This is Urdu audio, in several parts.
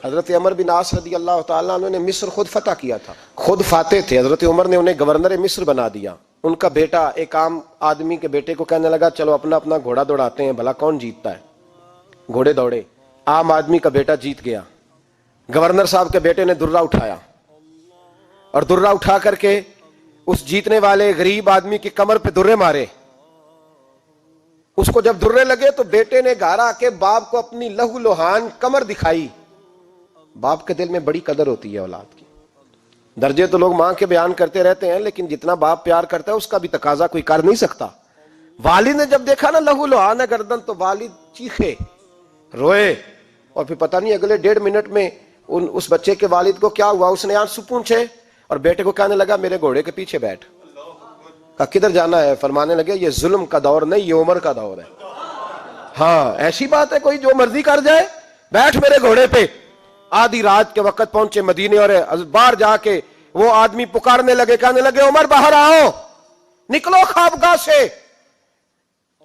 حضرت عمر بن عاص رضی اللہ تعالیٰ عنہ نے مصر خود فتح کیا تھا، خود فاتح تھے. حضرت عمر نے انہیں گورنر مصر بنا دیا. ان کا بیٹا ایک عام آدمی کے بیٹے کو کہنے لگا چلو اپنا اپنا گھوڑا دوڑاتے ہیں، بھلا کون جیتتا ہے. گھوڑے دوڑے، عام آدمی کا بیٹا جیت گیا. گورنر صاحب کے بیٹے نے درہ اٹھایا اور درہ اٹھا کر کے اس جیتنے والے غریب آدمی کی کمر پہ درے مارے. اس کو جب درے لگے تو بیٹے نے گھر آ کے باپ کو اپنی لہو لوہان کمر دکھائی. باپ کے دل میں بڑی قدر ہوتی ہے اولاد کی. درجے تو لوگ ماں کے بیان کرتے رہتے ہیں، لیکن جتنا باپ پیار کرتا ہے اس کا بھی تقاضا کوئی کر نہیں سکتا. والد نے جب دیکھا نا لہو لوہان ہے گردن، تو والد چیخے، روئے، اور پھر پتہ نہیں اگلے 1.5 منٹ میں اس بچے کے والد کو کیا ہوا. اس نے آنسو پونچھے اور بیٹے کو کہنے لگا میرے گھوڑے کے پیچھے بیٹھ. کہا کدھر جانا ہے؟ فرمانے لگے یہ ظلم کا دور نہیں، یہ عمر کا دور ہے. ہاں ایسی بات ہے کوئی جو مرضی کر جائے؟ بیٹھ میرے گھوڑے پہ. آدھی رات کے وقت پہنچے مدینے اور باہر جا کے وہ آدمی پکارنے لگے، کہنے لگے عمر باہر آؤ، نکلو خوابگاہ سے.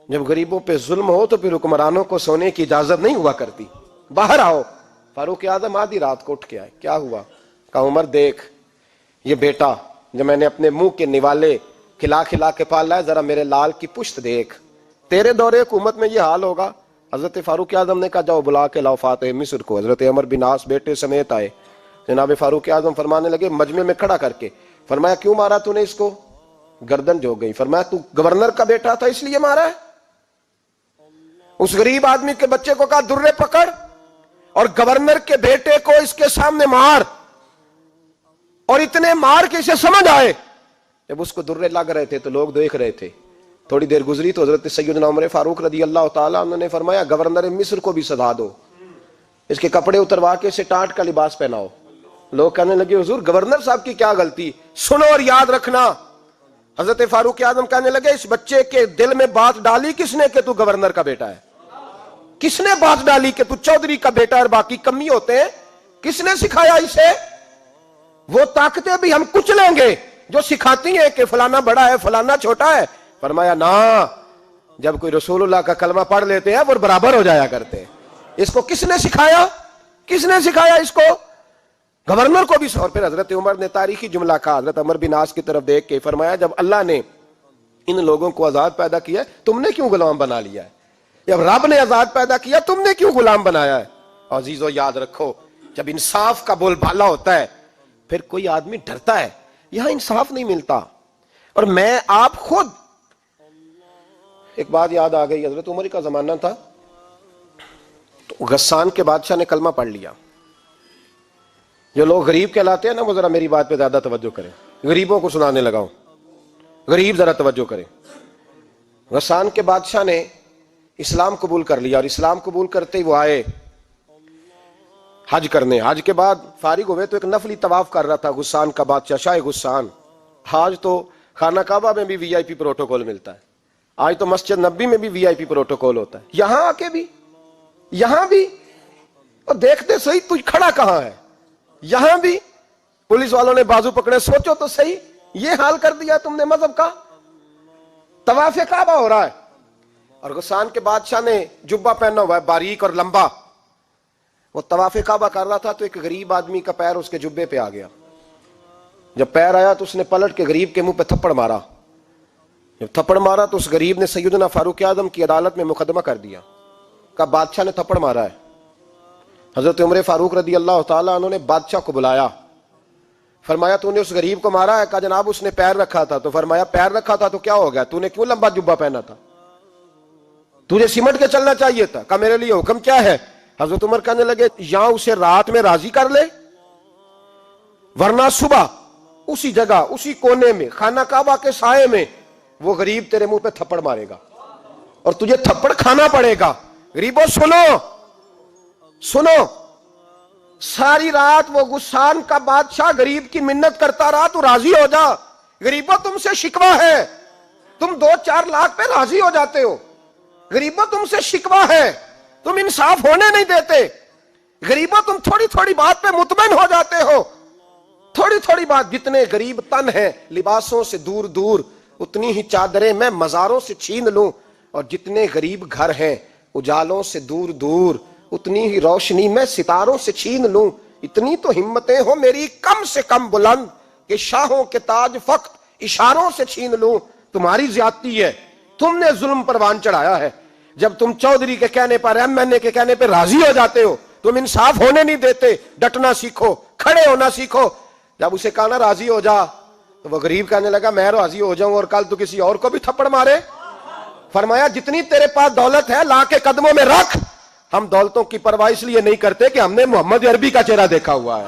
جب غریبوں پہ ظلم ہو تو پھر حکمرانوں کو سونے کی اجازت نہیں ہوا کرتی. باہر آؤ. فاروق اعظم آدھی رات کو اٹھ کے آئے. کیا ہوا؟ کہا عمر دیکھ، یہ بیٹا جو میں نے اپنے منہ کے نوالے کھلا کھلا کے پالا ہے، ذرا میرے لال کی پشت دیکھ. تیرے دور حکومت میں یہ حال ہوگا. حضرت فاروق اعظم نے کہا جاؤ بلا کے لاؤ فاتح مصر کو. حضرت عمر بن عاص بیٹے سمیت آئے. جناب فاروق اعظم فرمانے لگے مجمع میں کھڑا کر کے، فرمایا کیوں مارا تو نے اس کو؟ گردن جو گئی. فرمایا تو گورنر کا بیٹا تھا اس لیے مارا ہے؟ اس غریب آدمی کے بچے کو کہا درے پکڑ اور گورنر کے بیٹے کو اس کے سامنے مار، اور اتنے مار کے اسے سمجھ آئے. جب اس کو درے لگ رہے تھے تو لوگ دیکھ رہے تھے. تھوڑی دیر گزری تو حضرت سیدنا عمر فاروق رضی اللہ تعالیٰ عنہ نے فرمایا گورنر مصر کو بھی سزا دو، اس کے کپڑے اتروا کے اسے ٹاٹ کا لباس پہناؤ. لوگ کہنے لگے حضور گورنر صاحب کی کیا غلطی؟ سنو اور یاد رکھنا. حضرت فاروق اعظم کہنے لگے اس بچے کے دل میں بات ڈالی کس نے کہ تو گورنر کا بیٹا ہے؟ کس نے بات ڈالی کہ تو چودھری کا بیٹا اور باقی کمی ہوتے ہیں؟ کس نے سکھایا اسے؟ وہ طاقتیں بھی ہم کچھ لیں گے جو سکھاتی ہیں کہ فلانا بڑا ہے فلانا چھوٹا ہے. فرمایا نا، جب کوئی رسول اللہ کا کلمہ پڑھ لیتے ہیں وہ برابر ہو جایا کرتے ہیں. اس کو کس نے سکھایا؟ کس نے سکھایا اس کو؟ گورنر کو بھی. اور پھر حضرت عمر نے تاریخی جملہ کہا حضرت عمر بن عاص کی طرف دیکھ کے، فرمایا جب اللہ نے ان لوگوں کو آزاد پیدا کیا ہے تم نے کیوں غلام بنا لیا ہے؟ جب رب نے آزاد پیدا کیا تم نے کیوں غلام بنایا ہے؟ عزیزو یاد رکھو جب انصاف کا بول بالا ہوتا ہے پھر کوئی آدمی ڈرتا ہے. یہاں انصاف نہیں ملتا. اور میں آپ خود ایک بات یاد آ گئی. حضرت عمر کا زمانہ تھا تو غسان کے بادشاہ نے کلمہ پڑھ لیا. جو لوگ غریب کہلاتے ہیں نا وہ ذرا میری بات پہ زیادہ توجہ کریں. غریبوں کو سنانے لگا ہوں، غریب ذرا توجہ کریں. غسان کے بادشاہ نے اسلام قبول کر لیا اور اسلام قبول کرتے ہی وہ آئے حج کرنے. حج کے بعد فارغ ہوئے تو ایک نفلی طواف کر رہا تھا غسان کا بادشاہ شاہ غسان. آج تو خانہ کعبہ میں بھی وی آئی پی پروٹوکول ملتا ہے، آج تو مسجد نبی میں بھی وی آئی پی پروٹوکول ہوتا ہے. یہاں آ کے بھی، یہاں بھی اور دیکھتے صحیح تو کھڑا کہاں ہے. یہاں بھی پولیس والوں نے بازو پکڑے. سوچو تو صحیح، یہ حال کر دیا تم نے مذہب کا. طواف کعبہ ہو رہا ہے اور غسان کے بادشاہ نے جبہ پہنا ہوا ہے باریک اور لمبا. وہ طواف کعبہ کر رہا تھا تو ایک غریب آدمی کا پیر اس کے جبے پہ آ گیا. جب پیر آیا تو اس نے پلٹ کے غریب کے منہ پہ تھپڑ مارا. جب تھپڑ مارا تو اس غریب نے سیدنا فاروق اعظم کی عدالت میں مقدمہ کر دیا. کہا بادشاہ نے تھپڑ مارا ہے. حضرت عمر فاروق رضی اللہ تعالیٰ عنہ نے بادشاہ کو بلایا. فرمایا تو نے اس غریب کو مارا ہے؟ کہا جناب اس نے پیر رکھا تھا. تو فرمایا پیر رکھا تھا تو کیا ہو گیا؟ تو نے کیوں لمبا جبہ پہنا تھا؟ تجھے سمٹ کے چلنا چاہیے تھا. کہا میرے لیے حکم کیا ہے؟ حضرت عمر کہنے لگے یہاں اسے رات میں راضی کر لے، ورنہ صبح اسی جگہ اسی کونے میں خانہ کعبہ کے سائے میں وہ غریب تیرے منہ پہ تھپڑ مارے گا اور تجھے تھپڑ کھانا پڑے گا. غریبوں سنو سنو، ساری رات وہ غسان کا بادشاہ غریب کی منت کرتا رہا تو راضی ہو جا. غریبوں تم سے شکوہ ہے، تم 2-4 لاکھ پہ راضی ہو جاتے ہو. غریبوں تم سے شکوہ ہے، تم انصاف ہونے نہیں دیتے. غریبوں تم تھوڑی تھوڑی بات پہ مطمئن ہو جاتے ہو. تھوڑی تھوڑی بات، جتنے غریب تن ہیں لباسوں سے دور دور اتنی ہی چادریں میں مزاروں سے چھین لوں، اور جتنے غریب گھر ہیں اجالوں سے دور دور اتنی ہی روشنی میں ستاروں سے چھین لوں. اتنی تو ہمتیں ہو میری کم سے کم بلند کہ شاہوں کے تاج فقط اشاروں سے چھین لوں. تمہاری زیادتی ہے, تم نے ظلم پروان چڑھایا ہے. جب تم چودھری کے کہنے پر, ایم این اے کے کہنے پہ راضی ہو جاتے ہو, تم انصاف ہونے نہیں دیتے. ڈٹنا سیکھو, کھڑے ہونا سیکھو. جب اسے کہا نا راضی ہو جا, تو وہ غریب کہنے لگا میں راضی ہو جاؤں اور کل تو کسی اور کو بھی تھپڑ مارے. فرمایا جتنی تیرے پاس دولت ہے لا کے قدموں میں رکھ. ہم دولتوں کی پرواہ اس لیے نہیں کرتے کہ ہم نے محمد عربی کا چہرہ دیکھا ہوا ہے.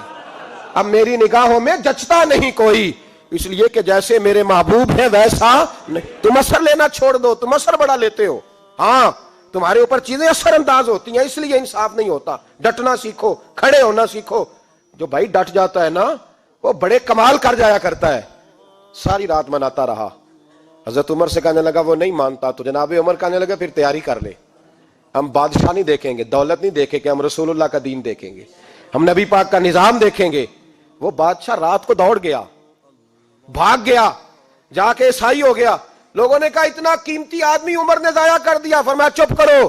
اب میری نگاہوں میں جچتا نہیں کوئی, اس لیے کہ جیسے میرے محبوب ہیں ویسا نہیں. تم اثر لینا چھوڑ دو, تم اثر بڑا لیتے ہو. ہاں تمہارے اوپر چیزیں اثر انداز ہوتی ہیں, اس لیے انصاف نہیں ہوتا. ڈٹنا سیکھو, کھڑے ہونا سیکھو. جو بھائی ڈٹ جاتا ہے نا وہ بڑے کمال کر جایا کرتا ہے. ساری رات مناتا رہا. حضرت عمر سے کہنے لگا وہ نہیں مانتا, تو جناب عمر کہنے لگا پھر تیاری کر لے. ہم بادشاہ نہیں دیکھیں گے, دولت نہیں دیکھیں گے, ہم رسول اللہ کا دین دیکھیں گے, ہم نبی پاک کا نظام دیکھیں گے. وہ بادشاہ رات کو دوڑ گیا, بھاگ گیا, جا کے عیسائی ہو گیا. لوگوں نے کہا اتنا قیمتی آدمی عمر نے ضائع کر دیا. فرمایا چپ کرو,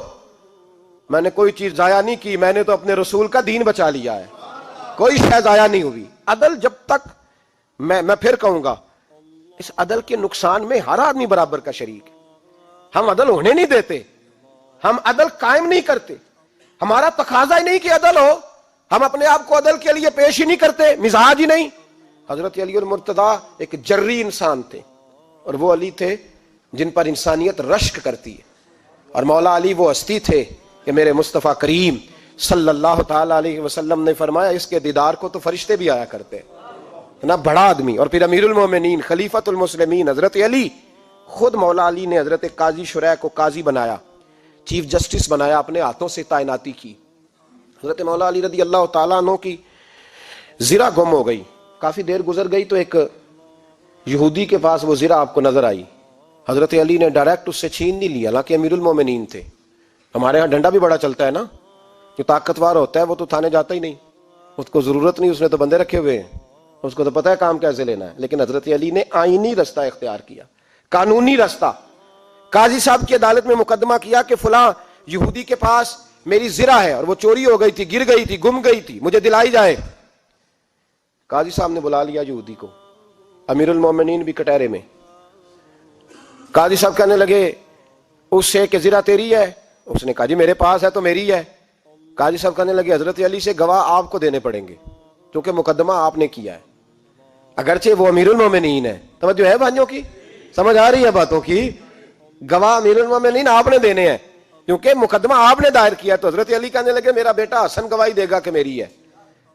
میں نے کوئی چیز ضائع نہیں کی, میں نے تو اپنے رسول کا دین بچا لیا ہے. کوئی شے ضائع نہیں ہوئی. عدل جب تک, میں پھر کہوں گا, اس عدل کے نقصان میں ہر آدمی برابر کا شریک ہے. ہم عدل ہونے نہیں دیتے, ہم عدل قائم نہیں کرتے. ہمارا تقاضا ہی نہیں کہ عدل ہو, ہم اپنے آپ کو عدل کے لیے پیش ہی نہیں کرتے, مزاج ہی نہیں. حضرت علی المرتضیٰ ایک جری انسان تھے, اور وہ علی تھے جن پر انسانیت رشک کرتی ہے. اور مولا علی وہ ہستی تھے کہ میرے مصطفیٰ کریم صلی اللہ تعالی علیہ وسلم نے فرمایا اس کے دیدار کو تو فرشتے بھی آیا کرتے. اتنا بڑا آدمی, اور پھر امیر المومنین خلیفۃ المسلمین حضرت علی. خود مولا علی نے حضرت قاضی شریح کو قاضی بنایا, چیف جسٹس بنایا, اپنے ہاتھوں سے تعیناتی کی. حضرت مولا علی رضی اللہ تعالیٰ عنہ کی زرہ گم ہو گئی. کافی دیر گزر گئی تو ایک یہودی کے پاس وہ زرہ آپ کو نظر آئی. حضرت علی نے ڈائریکٹ اس سے چھین نہیں لیا, حالانکہ امیر المومنین تھے. ہمارے ہاں ڈنڈا بھی بڑا چلتا ہے نا, جو طاقتور ہوتا ہے وہ تو تھانے جاتا ہی نہیں, اس کو ضرورت نہیں, اس نے تو بندے رکھے ہوئے ہیں, اس کو تو پتہ ہے کام کیسے لینا ہے. لیکن حضرت علی نے آئینی رستہ اختیار کیا, قانونی رستہ. قاضی صاحب کی عدالت میں مقدمہ کیا کہ فلاں یہودی کے پاس میری زرہ ہے اور وہ چوری ہو گئی تھی, گر گئی تھی, گم گئی تھی, مجھے دلائی جائے. قاضی صاحب نے بلا لیا یہودی کو, امیر المومنین بھی کٹہرے میں. قاضی صاحب کہنے لگے اس سے کہ زرہ تیری ہے؟ اس نے کہا جی میرے پاس ہے تو میری ہے. قاضی صاحب کہنے لگے حضرت علی سے گواہ آپ کو دینے پڑیں گے کیونکہ مقدمہ آپ نے کیا ہے, اگرچہ وہ امیر المومنین ہے. توجہ ہے بھائیوں کی, سمجھ آ رہی ہے باتوں کی؟ گواہ امیر المومنین آپ نے دینے ہیں کیونکہ مقدمہ آپ نے دائر کیا. تو حضرت علی کہنے لگے میرا بیٹا حسن گواہی دے گا کہ میری ہے,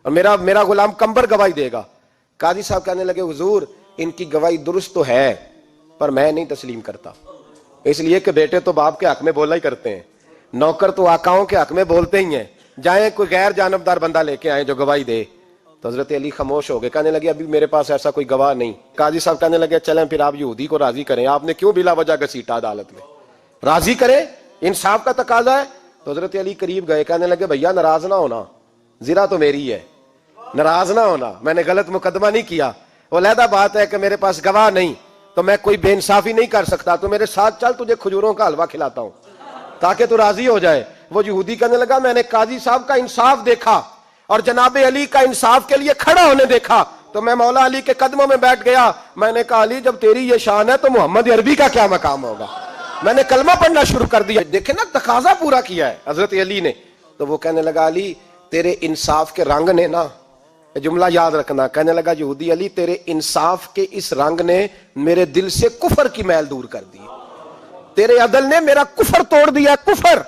اور میرا غلام کمبر گواہی دے گا. قاضی صاحب کہنے لگے حضور ان کی گواہی درست تو ہے پر میں نہیں تسلیم کرتا, اس لیے کہ بیٹے تو باپ کے حق میں بولا ہی کرتے ہیں, نوکر تو آقاؤں کے حق میں بولتے ہی ہیں. جائیں کوئی غیر جانبدار بندہ لے کے آئے جو گواہی دے. تو حضرت علی خاموش ہو گئے, کہنے لگے ابھی میرے پاس ایسا کوئی گواہ نہیں. قاضی صاحب کہنے لگے چلیں پھر آپ یہودی کو راضی کریں, آپ نے کیوں بلا وجہ گھسیٹا عدالت میں, راضی کریں, انصاف کا تقاضا ہے. تو حضرت علی قریب گئے, کہنے لگے بھیا ناراض نہ ہونا, زرہ تو میری ہے, ناراض نہ ہونا, میں نے غلط مقدمہ نہیں کیا. وہ علیحدہ بات ہے کہ میرے پاس گواہ نہیں تو میں کوئی بے انصافی نہیں کر سکتا, تو میرے ساتھ چل تجھے کھجوروں کا حلوہ کھلاتا ہوں تاکہ تو راضی ہو جائے. وہ یہودی کہنے لگا میں نے قاضی صاحب کا انصاف دیکھا اور جناب علی کا انصاف کے لیے کھڑا ہونے دیکھا تو میں مولا علی کے قدموں میں بیٹھ گیا. میں نے کہا علی جب تیری یہ شان ہے تو محمد عربی کا کیا مقام ہوگا. میں نے کلمہ پڑھنا شروع کر دیا. دیکھیں نا تقاضا پورا کیا ہے حضرت علی نے. تو وہ کہنے لگا علی تیرے انصاف کے رنگ نے نا, جملہ یاد رکھنا, کہنے لگا یہودی علی تیرے انصاف کے اس رنگ نے میرے دل سے کفر کی میل دور کر دی, تیرے عدل نے میرا کفر توڑ دیا, کفر.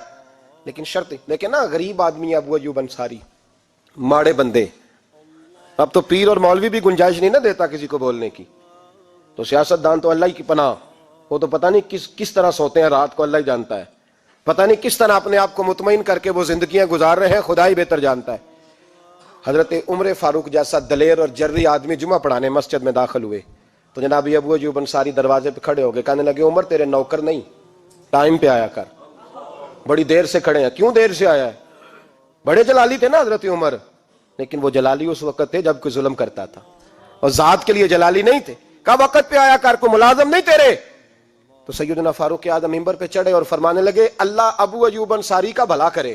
لیکن شرط دیکھیں نا, غریب آدمی ابو ایوب انصاری, ماڑے بندے, اب تو پیر اور مولوی بھی گنجائش نہیں نہ دیتا کسی کو بولنے کی. تو سیاست دان تو اللہ ہی کی پناہ, وہ تو پتہ نہیں کس طرح سوتے ہیں رات کو, اللہ ہی جانتا ہے. پتہ نہیں کس طرح اپنے آپ کو مطمئن کر کے وہ زندگیاں گزار رہے ہیں, خدا ہی بہتر جانتا ہے. حضرت عمر فاروق جیسا دلیر اور جری آدمی جمعہ پڑھانے مسجد میں داخل ہوئے تو جناب ابو ایوب انصاری دروازے پہ کھڑے ہو گئے, کہنے لگے عمر تیرے نوکر نہیں, ٹائم پہ آیا کر, بڑی دیر سے کھڑے ہیں. کیوں دیر سے آیا ہے؟ بڑے جلالی تھے نا حضرت عمر, لیکن وہ جلالی اس وقت تھے جب کوئی ظلم کرتا تھا, اور ذات کے لیے جلالی نہیں تھے. کہا وقت پہ آیا کر, کو ملازم نہیں تیرے. تو سیدنا فاروق اعظم منبر پہ چڑھے اور فرمانے لگے اللہ ابو ایوب انصاری کا بھلا کرے.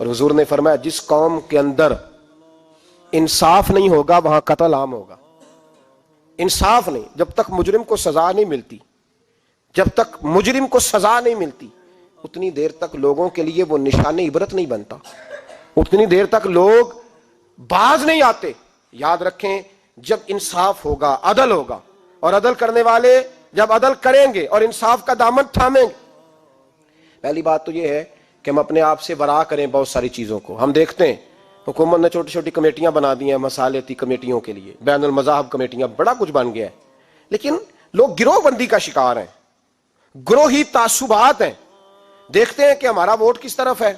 اور حضور نے فرمایا جس قوم کے اندر انصاف نہیں ہوگا وہاں قتل عام ہوگا. انصاف نہیں، جب تک مجرم کو سزا نہیں ملتی، جب تک مجرم کو سزا نہیں ملتی اتنی دیر تک لوگوں کے لیے وہ نشان عبرت نہیں بنتا، اتنی دیر تک لوگ باز نہیں آتے. یاد رکھیں جب انصاف ہوگا، عدل ہوگا، اور عدل کرنے والے جب عدل کریں گے اور انصاف کا دامن تھامیں گے. پہلی بات تو یہ ہے کہ ہم اپنے آپ سے ورا کریں بہت ساری چیزوں کو. ہم دیکھتے ہیں حکومت نے چھوٹی چھوٹی کمیٹیاں بنا دی ہیں مصالحتی کمیٹیوں کے لیے، بین المذاہب کمیٹیاں، بڑا کچھ بن گیا ہے، لیکن لوگ گروہ بندی کا شکار ہیں، گروہی تعصبات ہیں. دیکھتے ہیں کہ ہمارا ووٹ کس طرف ہے،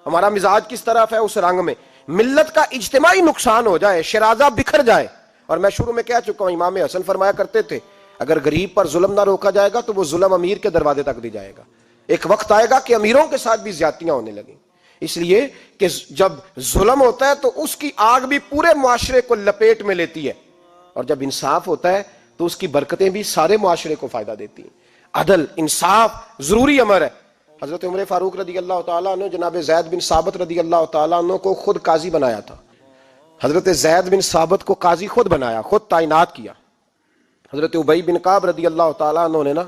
ہمارا مزاج کس طرف ہے، اس رنگ میں ملت کا اجتماعی نقصان ہو جائے، شرازہ بکھر جائے. اور میں شروع میں کہہ چکا ہوں، امام حسن فرمایا کرتے تھے اگر غریب پر ظلم نہ روکا جائے گا تو وہ ظلم امیر کے دروازے تک دی جائے گا. ایک وقت آئے گا کہ امیروں کے ساتھ بھی زیادتیاں ہونے لگیں، اس لیے کہ جب ظلم ہوتا ہے تو اس کی آگ بھی پورے معاشرے کو لپیٹ میں لیتی ہے، اور جب انصاف ہوتا ہے تو اس کی برکتیں بھی سارے معاشرے کو فائدہ دیتی ہیں. عدل انصاف ضروری امر ہے. حضرت عمر فاروق رضی اللہ تعالیٰ عنہ جناب زید بن ثابت رضی اللہ تعالیٰ عنہ کو خود قاضی بنایا تھا. حضرت زید بن ثابت کو قاضی خود بنایا، خود تعینات کیا. حضرت ابی بن کعب رضی اللہ تعالیٰ عنہ نے نا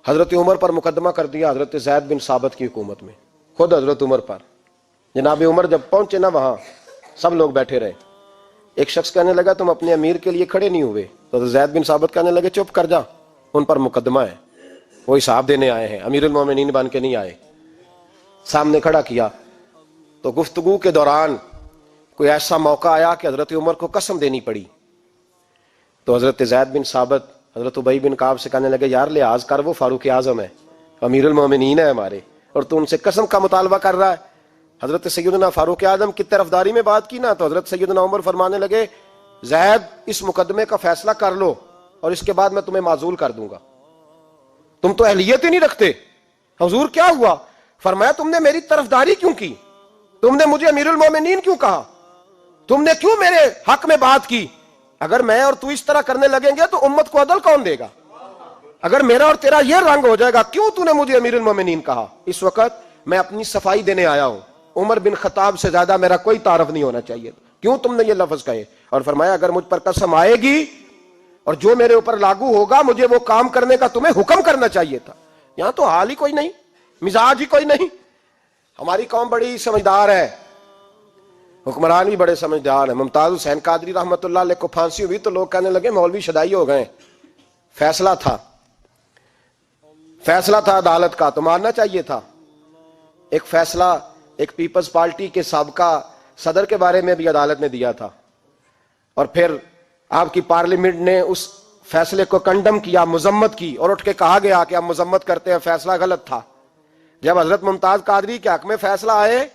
حضرت عمر پر مقدمہ کر دیا حضرت زید بن ثابت کی حکومت میں، خود حضرت عمر پر. جناب عمر جب پہنچے نا وہاں سب لوگ بیٹھے رہے. ایک شخص کہنے لگا تم اپنے امیر کے لیے کھڑے نہیں ہوئے، تو حضرت زید بن ثابت کہنے لگے چپ کر جا، ان پر مقدمہ ہے، وہ حساب دینے آئے ہیں، امیر المومنین بن کے نہیں آئے. سامنے کھڑا کیا تو گفتگو کے دوران کوئی ایسا موقع آیا کہ حضرت عمر کو قسم دینی پڑی. تو حضرت زید بن ثابت حضرت ابی بن کعب سے کہنے لگے یار لحاظ کر، وہ فاروق اعظم ہے، امیر المومنین ہے ہمارے، اور تو ان سے قسم کا مطالبہ کر رہا ہے. حضرت سیدنا فاروق اعظم کی طرفداری میں بات کی نا تو حضرت سیدنا عمر فرمانے لگے زید اس مقدمے کا فیصلہ کر لو اور اس کے بعد میں تمہیں معزول کر دوں گا، تم تو اہلیت ہی نہیں رکھتے. حضور کیا ہوا؟ فرمایا تم نے میری طرفداری کیوں کی، تم نے مجھے امیر المومنین کیوں کہا، تم نے کیوں میرے حق میں بات کی؟ اگر میں اور تو اس طرح کرنے لگیں گے تو امت کو عدل کون دے گا؟ اگر میرا اور تیرا یہ رنگ ہو جائے گا، کیوں تو نے مجھے امیر المومنین کہا؟ اس وقت میں اپنی صفائی دینے آیا ہوں، عمر بن خطاب سے زیادہ میرا کوئی تعارف نہیں ہونا چاہیے، کیوں تم نے یہ لفظ کہے؟ اور فرمایا اگر مجھ پر قسم آئے گی اور جو میرے اوپر لاگو ہوگا مجھے وہ کام کرنے کا تمہیں حکم کرنا چاہیے تھا. یہاں تو حال ہی کوئی نہیں، مزاج ہی کوئی نہیں. ہماری قوم بڑی سمجھدار ہے، حکمران بھی بڑے سمجھدار ہیں. ممتاز حسین قادری رحمۃ اللہ علیہ کو پھانسی ہوئی تو لوگ کہنے لگے مولوی شدائی ہو گئے. فیصلہ تھا عدالت کا تو ماننا چاہیے تھا. ایک فیصلہ ایک پیپلز پارٹی کے سابقہ صدر کے بارے میں بھی عدالت نے دیا تھا، اور پھر آپ کی پارلیمنٹ نے اس فیصلے کو کنڈم کیا، مذمت کی، اور اٹھ کے کہا گیا کہ ہم مذمت کرتے ہیں، فیصلہ غلط تھا. جب حضرت ممتاز قادری کے حق میں فیصلہ آئے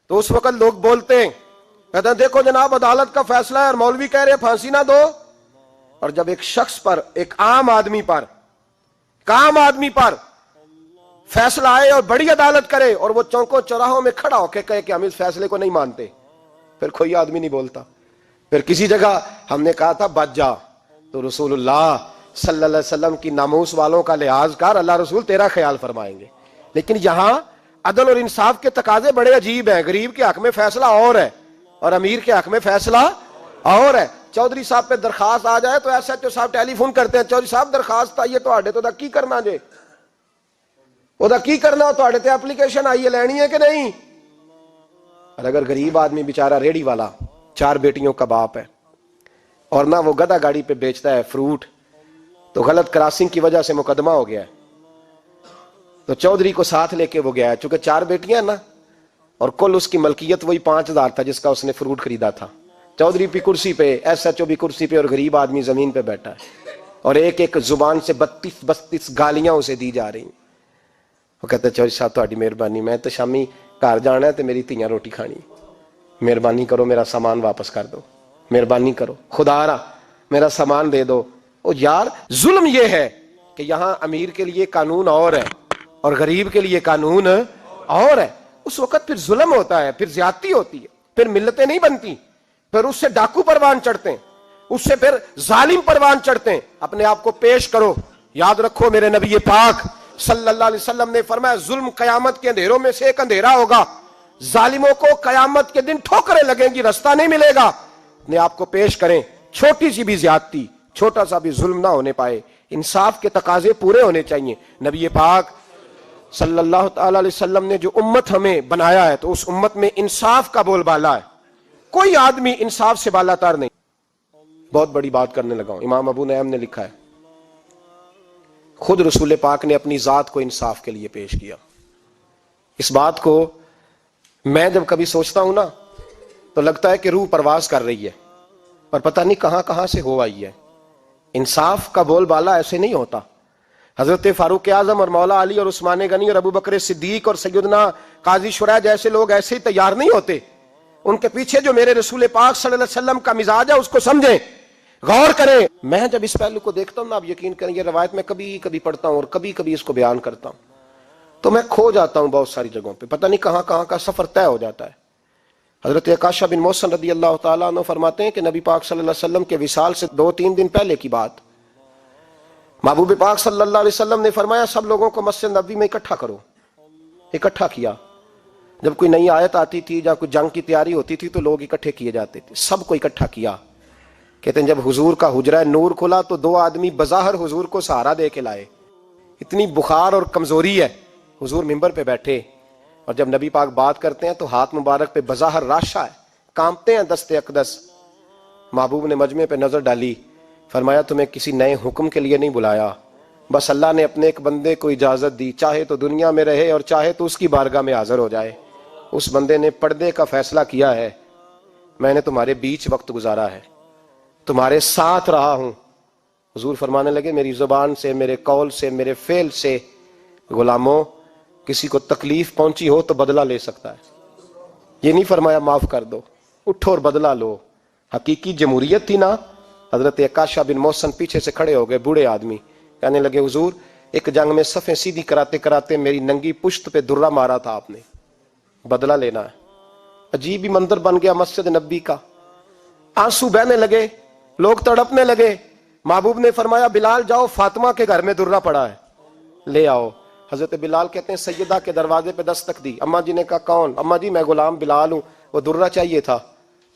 تو اس وقت لوگ بولتے ہیں، کہتے ہیں دیکھو جناب عدالت کا فیصلہ ہے اور مولوی کہہ رہے پھانسی نہ دو. اور جب ایک شخص پر، ایک عام آدمی پر فیصلہ آئے اور بڑی عدالت کرے اور وہ چوکوں چوراہوں میں کھڑا ہو کے کہے کہ ہم اس فیصلے کو نہیں مانتے، پھر کوئی آدمی نہیں بولتا. پھر کسی جگہ ہم نے کہا تھا بچ جا، تو رسول اللہ صلی اللہ علیہ وسلم کی ناموس والوں کا لحاظ کر، اللہ رسول تیرا خیال فرمائیں گے. لیکن یہاں عدل اور انصاف کے تقاضے بڑے عجیب ہیں. غریب کے حق میں فیصلہ اور ہے اور امیر کے حق میں فیصلہ اور ہے. چودھری صاحب پہ درخواست آ جائے تو ایسا تو صاحب ٹیلی فون کرتے ہیں، چودھری صاحب درخواست آئیے تو کی کرنا جے، کی کرنا تو اپلیکیشن آئیے لینی ہے کہ نہیں. اور اگر غریب آدمی بیچارہ ریڑھی والا 4 بیٹیوں کا باپ ہے اور نہ وہ گدھا گاڑی پہ بیچتا ہے فروٹ، تو غلط کراسنگ کی وجہ سے مقدمہ ہو گیا ہے، تو چودھری کو ساتھ لے کے وہ گیا ہے، چونکہ 4 بیٹیاں نا اور کل اس کی ملکیت وہی 5000 تھا جس کا اس نے فروٹ خریدا تھا. چودھری بھی کرسی پہ، ایس ایچ او بھی کرسی پہ، اور غریب آدمی زمین پہ بیٹھا ہے، اور ایک زبان سے 32 گالیاں اسے دی جا رہی ہیں. وہ کہتے ہیں چودھری صاحب تہاڈی مہربانی، میں تو شامی گھر جانا ہے تو میری تیاں روٹی کھانی، مہربانی کرو میرا سامان واپس کر دو، مہربانی کرو خدا را میرا سامان دے دو. او یار ظلم یہ ہے کہ یہاں امیر کے لیے قانون اور ہے اور غریب کے لیے قانون اور ہے. اس وقت پھر ظلم ہوتا ہے، پھر زیادتی ہوتی ہے، پھر ملتیں نہیں بنتی، پھر اس سے ڈاکو پروان چڑھتے ہیں، اس سے پھر ظالم پروان چڑھتے ہیں. اپنے آپ کو پیش کرو. یاد رکھو میرے نبی پاک صلی اللہ علیہ وسلم نے فرمایا ظلم قیامت کے اندھیروں میں سے ایک اندھیرا ہوگا ظالموں کو قیامت کے دن ٹھوکریں لگیں گی، رستہ نہیں ملے گا. اپنے آپ کو پیش کریں، چھوٹی سی بھی زیادتی، چھوٹا سا بھی ظلم نہ ہونے پائے. انصاف کے تقاضے پورے ہونے چاہیے. نبی پاک صلی اللہ تعالی علیہ وسلم نے جو امت ہمیں بنایا ہے تو اس امت میں انصاف کا بول بالا ہے. کوئی آدمی انصاف سے بالا تر نہیں. بہت بڑی بات کرنے لگا ہوں. امام ابو نعیم نے لکھا ہے خود رسول پاک نے اپنی ذات کو انصاف کے لیے پیش کیا. اس بات کو میں جب کبھی سوچتا ہوں نا تو لگتا ہے کہ روح پرواز کر رہی ہے، پر پتہ نہیں کہاں کہاں سے ہو آئی ہے. انصاف کا بول بالا ایسے نہیں ہوتا. حضرت فاروق اعظم اور مولا علی اور عثمان غنی اور ابو بکر صدیق اور سیدنا قاضی شرح جیسے لوگ ایسے ہی تیار نہیں ہوتے. ان کے پیچھے جو میرے رسول پاک صلی اللہ علیہ وسلم کا مزاج ہے اس کو سمجھیں، غور کریں. میں جب اس پہلو کو دیکھتا ہوں نا، آپ یقین کریں یہ روایت میں کبھی کبھی پڑھتا ہوں اور کبھی کبھی اس کو بیان کرتا ہوں تو میں کھو جاتا ہوں بہت ساری جگہوں پہ. پتہ نہیں کہاں کہاں کا سفر طے ہو جاتا ہے. حضرت عکاشہ بن محصن رضی اللہ تعالیٰ عنہ فرماتے ہیں کہ نبی پاک صلی اللہ علیہ وسلم کے وصال سے 2-3 دن پہلے کی بات، محبوب پاک صلی اللہ علیہ وسلم نے فرمایا سب لوگوں کو مسجد نبوی میں اکٹھا کرو. اکٹھا کیا. جب کوئی نئی آیت آتی تھی یا کوئی جنگ کی تیاری ہوتی تھی تو لوگ اکٹھے کیے جاتے تھے. سب کو اکٹھا کیا. کہتے ہیں جب حضور کا حجرہ نور کھلا تو 2 آدمی بظاہر حضور کو سہارا دے کے لائے. اتنی بخار اور کمزوری ہے. حضور منبر پہ بیٹھے اور جب نبی پاک بات کرتے ہیں تو ہاتھ مبارک پہ بظاہر راشا ہے، کانپتے ہیں دست اقدس. محبوب نے مجمع پہ نظر ڈالی، فرمایا تمہیں کسی نئے حکم کے لیے نہیں بلایا، بس اللہ نے اپنے ایک بندے کو اجازت دی، چاہے تو دنیا میں رہے اور چاہے تو اس کی بارگاہ میں حاضر ہو جائے. اس بندے نے پردے کا فیصلہ کیا ہے. میں نے تمہارے بیچ وقت گزارا ہے، تمہارے ساتھ رہا ہوں. حضور فرمانے لگے میری زبان سے، میرے قول سے، میرے فعل سے غلاموں کسی کو تکلیف پہنچی ہو تو بدلہ لے سکتا ہے. یہ نہیں فرمایا معاف کر دو، اٹھو اور بدلہ لو. حقیقی جمہوریت تھی نا. حضرت عکاشہ بن محصن پیچھے سے کھڑے ہو گئے، بوڑھے آدمی، کہنے لگے حضور ایک جنگ میں صفیں سیدھی کراتے کراتے میری ننگی پشت پہ درہ مارا تھا آپ نے، بدلہ لینا ہے. عجیب ہی منظر بن گیا مسجد نبی کا. آنسو بہنے لگے، لوگ تڑپنے لگے. محبوب نے فرمایا بلال جاؤ، فاطمہ کے گھر میں درہ پڑا ہے، لے آؤ. حضرت بلال کہتے ہیں سیدہ کے دروازے پہ دستک دی. اماں جی نے کہا کون؟ اماں جی میں غلام بلال ہوں، وہ درہ چاہیے تھا.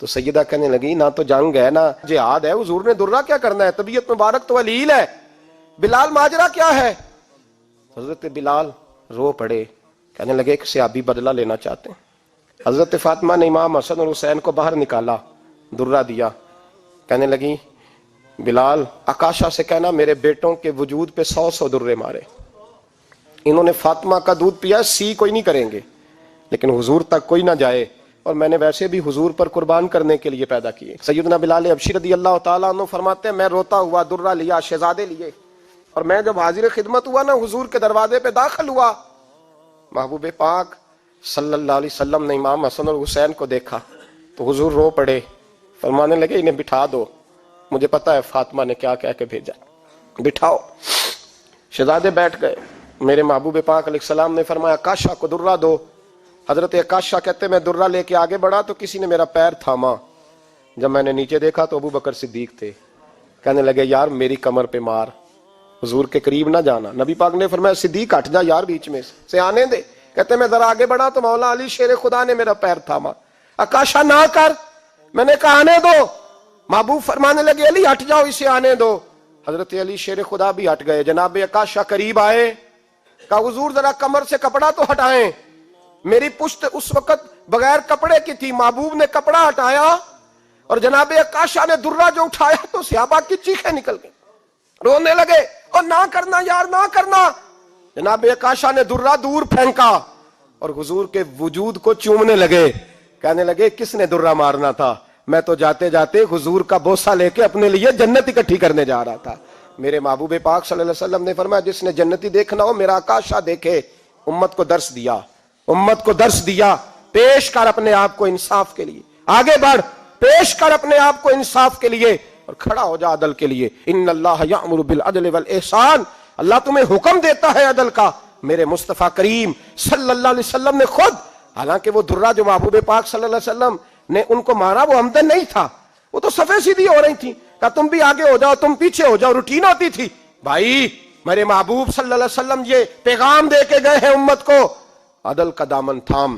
تو سیدہ کہنے لگی نہ تو جنگ ہے نہ جہاد ہے، حضور نے درہ کیا کرنا ہے، طبیعت مبارک تو علیل ہے. بلال ماجرا کیا ہے؟ حضرت بلال رو پڑے، کہنے لگے ایک صحابی بدلہ لینا چاہتے ہیں. حضرت فاطمہ نے امام حسن اور حسین کو باہر نکالا، درہ دیا. کہنے لگی بلال عکاشہ سے کہنا میرے بیٹوں کے وجود پہ 100 درے مارے. انہوں نے فاطمہ کا دودھ پیا، سی کوئی نہیں کریں گے لیکن حضور تک کوئی نہ جائے، اور میں نے ویسے بھی حضور پر قربان کرنے کے لیے پیدا کیے. سیدنا بلال حبشی رضی اللہ تعالیٰ عنہ فرماتے ہیں میں روتا ہوا درہ لیا، شہزادے لیے، اور میں جب حاضر خدمت ہوا نا حضور کے دروازے پہ داخل ہوا، محبوب پاک صلی اللہ علیہ وسلم نے امام حسن اور حسین کو دیکھا تو حضور رو پڑے، فرمانے لگے انہیں بٹھا دو، مجھے پتا ہے فاطمہ نے کیا کہہ کے بھیجا، بٹھاؤ. شہزادے بیٹھ گئے. میرے محبوب پاک علیہ السلام نے فرمایا عکاشہ کو درہ دو. حضرت عکاشہ کہتے میں درہ لے کے آگے بڑھا تو کسی نے میرا پیر تھاما. جب میں نے نیچے دیکھا تو ابو بکر صدیق تھے. کہنے لگے یار میری کمر پہ مار، حضور کے قریب نہ جانا. نبی پاک نے فرمایا صدیق ہٹ جا یار بیچ میں سے آنے دے. کہتے میں ذرا آگے بڑھا تو مولا علی شیر خدا نے میرا پیر تھاما. عکاشہ نہ کر، میں نے کہا آنے دو. محبوب فرمانے لگے علی ہٹ جاؤ اسے آنے دو. حضرت علی شیر خدا بھی ہٹ گئے. جناب عکاشہ قریب آئے، کہا حضور ذرا کمر سے کپڑا تو ہٹائیں. میری پشت اس وقت بغیر کپڑے کی تھی. محبوب نے کپڑا ہٹایا اور جناب عکاشہ نے درہ جو اٹھایا تو صحابہ کی چیخیں نکل گئی، رونے لگے اور نہ کرنا یار نہ کرنا. جناب عکاشہ نے درہ دور پھینکا اور حضور کے وجود کو چومنے لگے. کہنے لگے کس نے درہ مارنا تھا؟ میں تو جاتے جاتے حضور کا بوسہ لے کے اپنے لیے جنت اکٹھی کرنے جا رہا تھا. میرے محبوب پاک صلی اللہ علیہ وسلم نے فرمایا جس نے جنتی دیکھنا ہو میرا عکاشہ دیکھے. امت کو درس دیا، امت کو درس دیا. پیش کر اپنے آپ کو انصاف کے لیے، آگے بڑھ، پیش کر اپنے آپ کو انصاف کے لیے اور کھڑا ہو جا عدل کے لیے. ان اللہ یأمر بالعدل والاحسان، اللہ تمہیں حکم دیتا ہے عدل کا. میرے مصطفیٰ کریم صلی اللہ علیہ وسلم نے خود، حالانکہ وہ درہ جو محبوب پاک صلی اللہ علیہ وسلم نے ان کو مارا وہ عمدن نہیں تھا، وہ تو صفیں سیدھی ہو رہی تھی. کہا تم بھی آگے ہو جاؤ، تم پیچھے ہو جاؤ، روٹین ہوتی تھی. بھائی میرے محبوب صلی اللہ علیہ وسلم یہ پیغام دے کے گئے ہیں امت کو، عدل کا دامن تھام،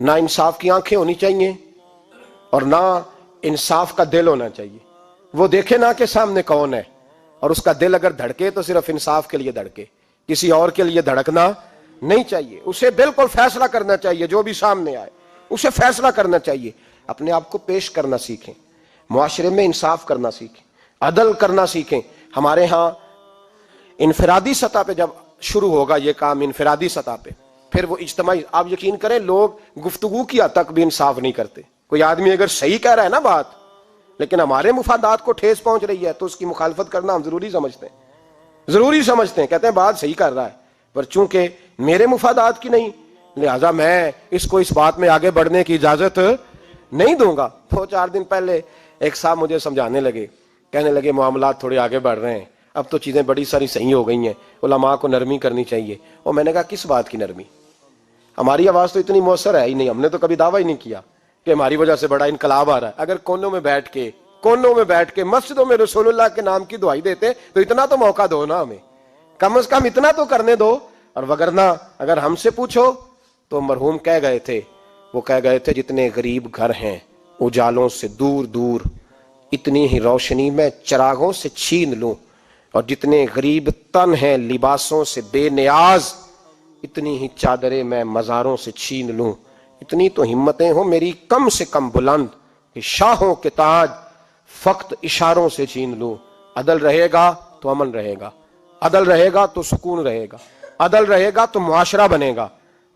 نہ انصاف کی آنکھیں ہونی چاہیے اور نہ انصاف کا دل ہونا چاہیے. وہ دیکھے نہ کہ سامنے کون ہے، اور اس کا دل اگر دھڑکے تو صرف انصاف کے لیے دھڑکے، کسی اور کے لیے دھڑکنا نہیں چاہیے. اسے بالکل فیصلہ کرنا چاہیے، جو بھی سامنے آئے اسے فیصلہ کرنا چاہیے. اپنے آپ کو پیش کرنا سیکھیں، معاشرے میں انصاف کرنا سیکھیں، عدل کرنا سیکھیں. ہمارے ہاں انفرادی سطح پہ جب شروع ہوگا یہ کام، انفرادی سطح پہ، پھر وہ اجتماعی. آپ یقین کریں لوگ گفتگو کی حد تک بھی انصاف نہیں کرتے. کوئی آدمی اگر صحیح کہہ رہا ہے نا بات، لیکن ہمارے مفادات کو ٹھیس پہنچ رہی ہے تو اس کی مخالفت کرنا ہم ضروری سمجھتے ہیں. کہتے ہیں بات صحیح کر رہا ہے، پر چونکہ میرے مفادات کی نہیں، لہذا میں اس کو اس بات میں آگے بڑھنے کی اجازت نہیں دوں گا. 4 دن پہلے ایک صاحب مجھے سمجھانے لگے، کہنے لگے معاملات تھوڑے آگے بڑھ رہے ہیں، اب تو چیزیں بڑی ساری صحیح ہو گئی ہیں، علماء کو نرمی کرنی چاہیے. اور میں نے کہا کس بات کی نرمی؟ ہماری آواز تو اتنی مؤثر ہے ہی نہیں، ہم نے تو کبھی دعویٰ ہی نہیں کیا کہ ہماری وجہ سے بڑا انقلاب آ رہا ہے. اگر کونوں میں بیٹھ کے مسجدوں میں رسول اللہ کے نام کی دعائی دیتے تو اتنا تو موقع دو نا، ہمیں کم از کم اتنا تو کرنے دو. اور وگرنہ اگر ہم سے پوچھو تو مرحوم کہہ گئے تھے جتنے غریب گھر ہیں اجالوں سے دور دور، اتنی ہی روشنی میں چراغوں سے چھین لوں، اور جتنے غریب تن ہیں لباسوں سے بے نیاز، اتنی ہی چادریں میں مزاروں سے چھین لوں. اتنی تو ہمتیں ہوں میری کم سے کم بلند کہ شاہوں کے تاج فقط اشاروں سے چھین لوں. عدل رہے گا تو امن رہے گا، عدل رہے گا تو سکون رہے گا، عدل رہے گا تو معاشرہ بنے گا،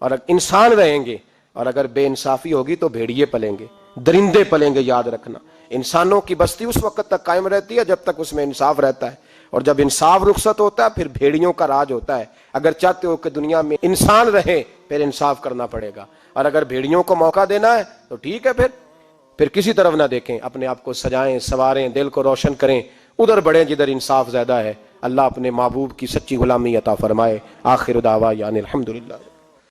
اور انسان رہیں گے. اور اگر بے انصافی ہوگی تو بھیڑیے پلیں گے، درندے پلیں گے. یاد رکھنا، انسانوں کی بستی اس وقت تک قائم رہتی ہے جب تک اس میں انصاف رہتا ہے، اور جب انصاف رخصت ہوتا ہے پھر بھیڑیوں کا راج ہوتا ہے. اگر چاہتے ہو کہ دنیا میں انسان رہے پھر انصاف کرنا پڑے گا، اور اگر بھیڑیوں کو موقع دینا ہے تو ٹھیک ہے، پھر کسی طرف نہ دیکھیں، اپنے آپ کو سجائیں سواریں، دل کو روشن کریں، ادھر بڑھیں جدھر انصاف زیادہ ہے. اللہ اپنے محبوب کی سچی غلامی عطا فرمائے. آخر دعوانا الحمدللہ.